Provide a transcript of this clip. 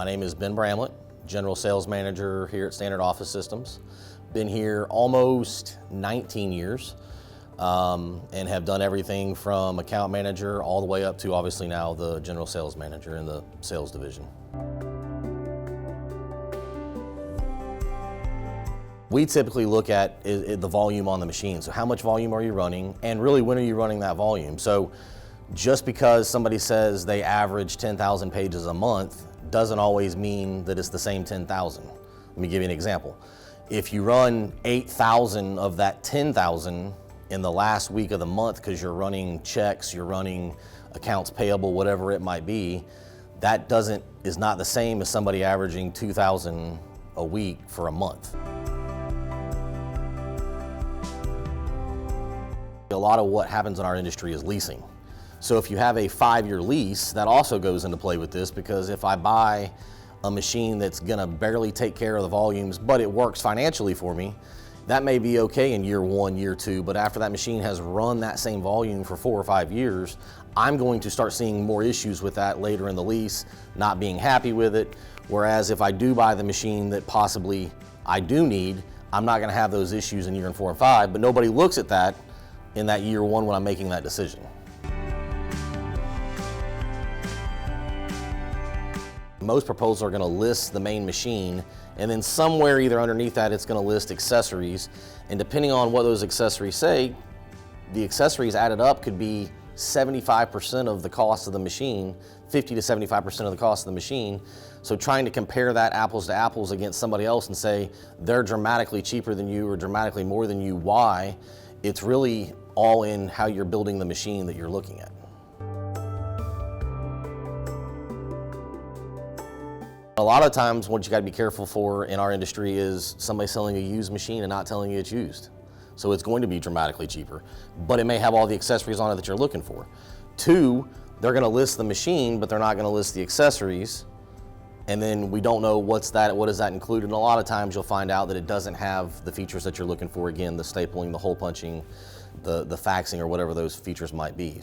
My name is Ben Bramlett, General Sales Manager here at Standard Office Systems. Been here almost 19 years and have done everything from account manager all the way up to obviously now the General Sales Manager in the sales division. We typically look at the volume on the machine. So how much volume are you running, and really when are you running that volume? So just because somebody says they average 10,000 pages a month doesn't always mean that it's the same 10,000. Let me give you an example. If you run 8,000 of that 10,000 in the last week of the month because you're running checks, you're running accounts payable, whatever it might be, that is not the same as somebody averaging 2,000 a week for a month. A lot of what happens in our industry is leasing. So if you have a 5-year lease, that also goes into play with this, because if I buy a machine that's gonna barely take care of the volumes, but it works financially for me, that may be okay in year 1, year 2, but after that machine has run that same volume for 4 or 5 years, I'm going to start seeing more issues with that later in the lease, not being happy with it. Whereas if I do buy the machine that possibly I do need, I'm not gonna have those issues in year 4 and 5, but nobody looks at that in that year 1 when I'm making that decision. Most proposals are going to list the main machine, and then somewhere either underneath that it's going to list accessories, and depending on what those accessories say, the accessories added up could be 75% of the cost of the machine, 50 to 75% of the cost of the machine. So trying to compare that apples to apples against somebody else and say they're dramatically cheaper than you or dramatically more than you, why? It's really all in how you're building the machine that you're looking at. A lot of times what you got to be careful for in our industry is somebody selling a used machine and not telling you it's used. So it's going to be dramatically cheaper, but it may have all the accessories on it that you're looking for. 2, they're going to list the machine, but they're not going to list the accessories. And then we don't know what does that include. And a lot of times you'll find out that it doesn't have the features that you're looking for. Again, the stapling, the hole punching, the faxing, or whatever those features might be.